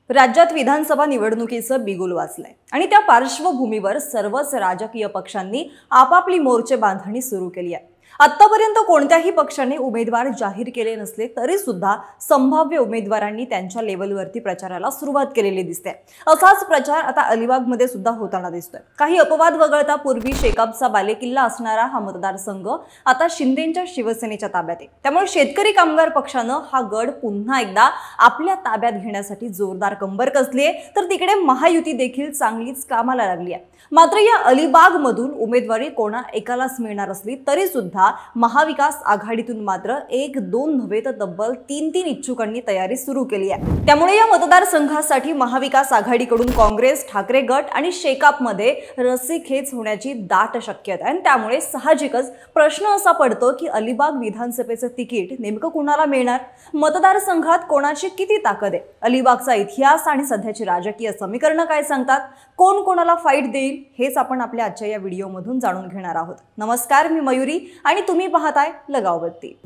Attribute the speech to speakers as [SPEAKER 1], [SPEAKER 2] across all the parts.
[SPEAKER 1] राज्यात विधानसभा निवडणुकीचं बिगुल वाजलंय आणि त्या पार्श्वभूमीवर सर्वच राजकीय पक्षांनी आपापली मोर्चे बांधणी सुरू केली आहे। आतापर्यंत कोणत्याही पक्षाने उमेदवार जाहीर केले नसले तरी सुद्धा संभाव्य उमेदवारांनी त्यांच्या लेवलवरती प्रचाराला सुरुवात केलेली दिसते। असाच प्रचार आता अलिबागमध्ये सुद्धा होताना दिसतोय। काही अपवाद वगळता पूर्वी शेकापचा बालेकिल्ला असणारा हा मतदारसंघ आता शिंदेंच्या शिवसेनेच्या ताब्यात आहे। त्यामुळे शेतकरी कामगार पक्षानं हा गड पुन्हा एकदा आपल्या ताब्यात घेण्यासाठी जोरदार कंबर कसली आहे, तर तिकडे महायुती देखील चांगलीच कामाला लागली आहे। मात्र या अलिबागमधून उमेदवारी कोणा एकालाच मिळणार असली तरी सुद्धा महाविकास आघाडीतून मात्र एक दोन नव्हे तर तब्बल तीन इच्छुकांनी तयारी सुरू केली आहे। त्यामुळे या मतदारसंघासाठी महाविकास आघाडीकडून काँग्रेस, ठाकरे गट आणि शेकापमध्ये रस्सीखेच होण्याची दाट शक्यता आहे। त्यामुळे साहजिकच प्रश्न असा पडतो की अलिबाग विधानसभेचं तिकीट नेमकं कोणाला मिळणार, मतदारसंघात कोणाची किती ताकद आहे, अलिबागचा इतिहास आणि सध्याची राजकीय समीकरणं काय सांगतात, कोण कोणाला फाईट देईल, हेच आपण आपल्या आजच्या या व्हिडिओमधून जाणून घेणार आहोत। नमस्कार, मी मयुरी आणि तुम्ही पाहताय लगावबत्ती।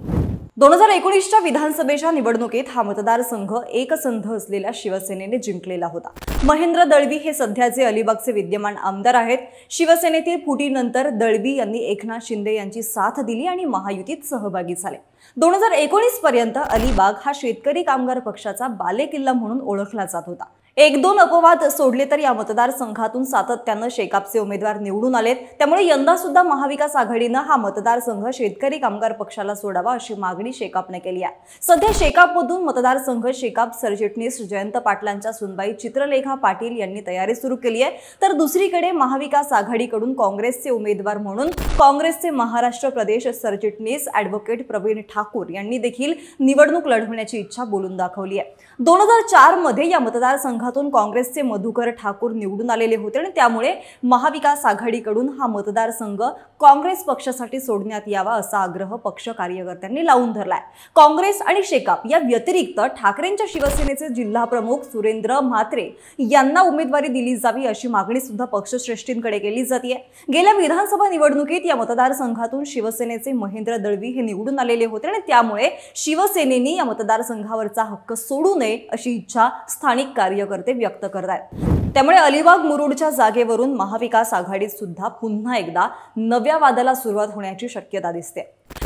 [SPEAKER 1] 2019च्या विधानसभेच्या निवडणुकीत हा मतदारसंघ एकसंध असलेल्या शिवसेनेने जिंकलेला होता। महेंद्र दळवी हे सध्याचे अलिबागचे विद्यमान आमदार आहेत। शिवसेनेतील फुटीनंतर दळवी यांनी एकनाथ शिंदे यांची साथ दिली आणि महायुतीत सहभागी झाले। 2019 पर्यंत अलिबाग हा शेतकरी कामगार पक्षाचा बालेकिल्ला म्हणून ओळखला जात होता। एक दोन अपवाद सोडले तर या मतदारसंघातून सातत्याने शेकापचे उमेदवार निवडून आलेत। त्यामुळे यंदा सुद्धा महाविकास आघाडीने हा मतदारसंघ शेतकरी कामगार पक्षाला सोडावा अशी मागणी शेकापने केली आहे। सध्या शेकापमधून मतदारसंघ शेकाप सरचिटणीस जयंत पाटलांच्या सुनबाई चित्रलेखा पाटील यांनी तयारी सुरू केली आहे, तर दुसरीकडे महाविकास आघाडीकडून काँग्रेसचे उमेदवार म्हणून काँग्रेसचे महाराष्ट्र प्रदेश सरचिटणीस ॲडव्होकेट प्रवीण ठाकूर यांनी देखील निवडणूक लढवण्याची इच्छा बोलून दाखवली आहे। 2004 मध्ये या मतदारसंघातून काँग्रेसचे मधुकर ठाकूर निवडून आलेले होते आणि त्यामुळे महाविकास आघाडीकडून हा मतदारसंघ काँग्रेस पक्षासाठी सोडण्यात यावा असा आग्रह पक्ष कार्यकर्त्यांनी लावून धरलाय। काँग्रेस आणि शेकाप या व्यतिरिक्त ठाकरेंच्या शिवसेनेचे जिल्हा प्रमुख सुरेंद्र म्हात्रे यांना उमेदवारी दिली जावी अशी मागणी सुद्धा पक्षश्रेष्ठींकडे केली जाते। गेल्या विधानसभा निवडणुकीत या मतदारसंघातून शिवसेनेचे महेंद्र दळवी हे निवडून आलेले होते आणि त्यामुळे शिवसेनेने या मतदारसंघावरचा हक्क सोडू नये अशी इच्छा स्थानिक कार्यकर्ते व्यक्त करतात। त्यामुळे अलिबाग मुरुडच्या जागेवरून महाविकास आघाडीत सुद्धा पुन्हा एकदा नव्या वादाला सुरुवात होण्याची शक्यता दिसते।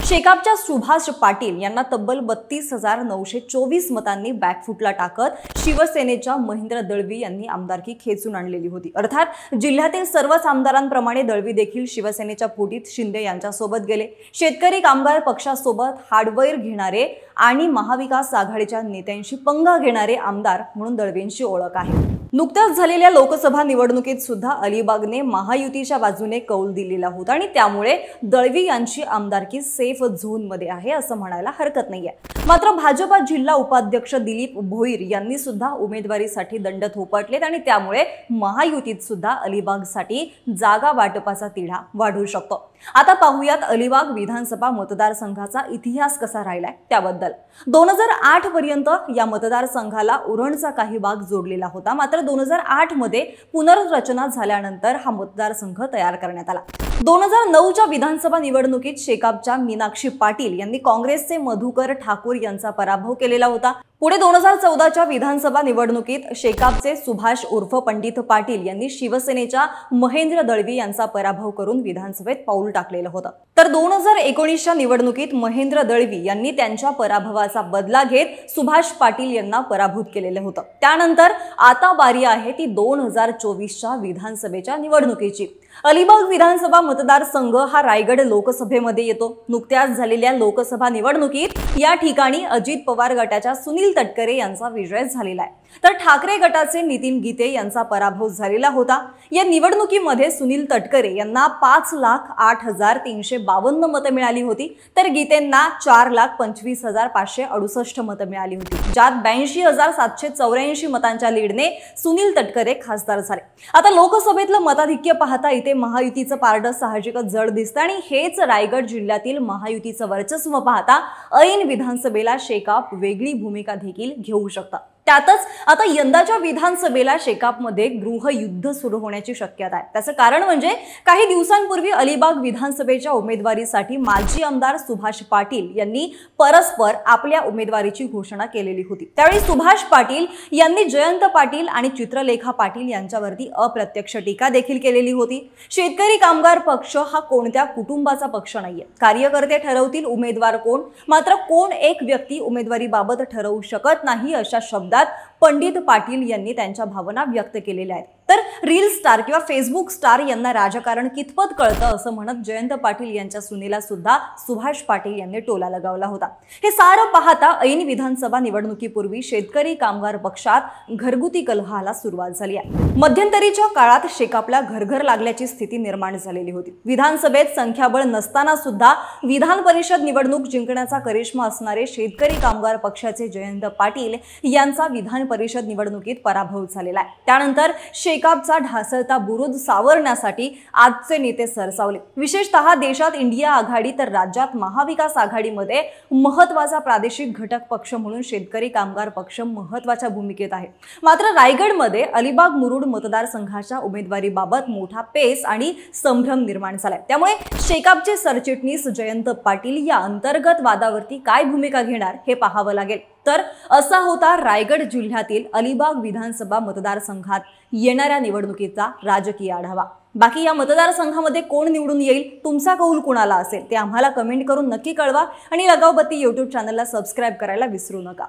[SPEAKER 1] शेकापच्या सुभाष पाटील यांना तब्बल 32,924 मतांनी बॅकफुटला टाकत शिवसेनेच्या महेंद्र दळवी यांनी आमदारकी खेचून आणलेली होती। अर्थात जिल्ह्यातील सर्वच आमदारांप्रमाणे दळवी देखील शिवसेनेच्या फुटीत शिंदे यांच्यासोबत गेले। शेतकरी कामगार पक्षासोबत हाडवैर घेणारे आणि महाविकास आघाडीच्या नेत्यांशी पंगा घेणारे आमदार म्हणून दळवींची ओळख आहे। नुकत्याच झालेल्या लोकसभा निवडणुकीत सुद्धा अलिबागने महायुतीच्या बाजूने कौल दिलेला होता आणि त्यामुळे दळवी यांची आमदारकी सेफ झोन मध्ये आहे असं म्हणायला हरकत नाहीये। मात्र भाजपा जिल्हा उपाध्यक्ष दिलीप भोईर यांनी सुद्धा उमेदवारीसाठी दंड थोपटलेत आणि त्यामुळे महायुतीत सुद्धा अलिबागसाठी जागा वाटपाचा तिढा वाढू शकतो। आता पाहूयात अलिबाग विधानसभा मतदारसंघाचा इतिहास कसा राहिलाय त्याबद्दल। 2008 पर्यंत या मतदारसंघाला उरणचा काही भाग जोडलेला होता। मात्र 2008 मध्ये पुनर्रचना झाल्यानंतर हा मतदारसंघ तयार करण्यात आला। 2009च्या विधानसभा निवडणुकीत शेकापच्या मीनाक्षी पाटील यांनी काँग्रेसचे मधुकर ठाकूर यांचा पराभव केलेला होता। पुढे 2014च्या विधानसभा निवडणुकीत शेकापचे सुभाष उर्फ पंडित पाटील यांनी शिवसेनेच्या महेंद्र दळवी यांचा पराभव करून विधानसभेत पाऊल टाकलेलं होतं। तर 2019च्या निवडणुकीत महेंद्र दळवी यांनी त्यांच्या पराभवाचा बदला घेत सुभाष पाटील यांना पराभूत केलेलं होतं। त्यानंतर आता बारी आहे ती 2024च्या विधानसभेच्या निवडणुकीची। अलिबाग विधानसभा मतदारसंघ हा रायगड लोकसभेमध्ये येतो। नुकत्याच झालेल्या लोकसभा निवडणुकीत या ठिकाणी अजित पवार गटाच्या सुनील तटकरे यांचा विजय झालेला आहे, तर ठाकरे गटाचे नितीन गीते यांचा पराभव झालेला होता। या निवडणुकीमध्ये सुनील तटकरे यांना 5,08,352 मतं मिळाली होती, तर गीतेंना 4,25,568 मतं मिळाली होती, ज्यात 82,784 मतांच्या लीडने सुनील तटकरे खासदार झाले। आता लोकसभेतलं मताधिक्य पाहता इथे महायुतीचं पारडं साहजिकच जड दिसतं आणि हेच रायगड जिल्ह्यातील महायुतीचं वर्चस्व पाहता ऐन विधानसभेला शेकाप वेगळी भूमिका देखील घेऊ शकतात। त्यातच आता यंदाच्या विधानसभेला शेकापमध्ये गृहयुद्ध सुरू होण्याची शक्यता आहे। त्याचं कारण म्हणजे काही दिवसांपूर्वी अलिबाग विधानसभेच्या उमेदवारीसाठी माजी आमदार सुभाष पाटील यांनी परस्पर आपल्या उमेदवारीची घोषणा केलेली होती। त्यावेळी सुभाष पाटील यांनी जयंत पाटील आणि चित्रलेखा पाटील यांच्यावरती अप्रत्यक्ष टीका देखील केलेली होती। शेतकरी कामगार पक्ष हा कोणत्या कुटुंबाचा पक्ष नाहीये, कार्यकर्ते ठरवतील उमेदवार कोण, मात्र कोण एक व्यक्ती उमेदवारीबाबत ठरवू शकत नाही अशा शब्दात पंडित पाटील यांनी त्यांच्या भावना व्यक्त केलेल्या आहेत। तर रील स्टार किंवा फेसबुक स्टार यांना राजकारण कितपत कळतं असं म्हणत जयंत पाटील यांच्या सुनेला सुद्धा सुभाष पाटील यांनी टोला लगावला होता। हे सारं पाहता ऐन विधानसभा निवडणुकीपूर्वी शेतकरी कामगार पक्षात घरगुती कलहाला सुरुवात झाली आहे। मध्यंतरीच्या काळात शेकापला घरघर लागल्याची स्थिती निर्माण झालेली होती। विधानसभेत संख्याबळ नसताना सुद्धा विधान परिषद निवडणूक जिंकण्याचा करिश्मा असणारे शेतकरी कामगार पक्षाचे जयंत पाटील यांचा विधान परिषद निवडणुकीत पराभव झालेला आहे। त्यानंतर शेकापचा ढासळता बुरुज सावरण्यासाठी आजचे नेते सरसावले। विशेषतः देशात इंडिया आघाडी तर राज्यात महाविकास आघाडीमध्ये महत्त्वाचा प्रादेशिक घटक पक्ष म्हणून शेतकरी कामगार पक्ष महत्त्वाच्या भूमिकेत आहे। मात्र रायगडमध्ये अलिबाग मुरुड मतदारसंघाच्या उमेदवारीबाबत मोठा पेच आणि संभ्रम निर्माण झालाय। त्यामुळे शेकापचे सरचिटणीस जयंत पाटील या अंतर्गत वादावरती काय भूमिका घेणार हे पाहावं लागेल। तर असा होता रायगड जिल्ह्यातील अलिबाग विधानसभा मतदारसंघात येणाऱ्या निवडणुकीचा राजकीय आढावा। बाकी या मतदारसंघामध्ये कोण निवडून येईल, तुमचा कौल कुणाला असेल ते आम्हाला कमेंट करून नक्की कळवा आणि लगावबत्ती YouTube चॅनलला सबस्क्राइब करायला विसरू नका।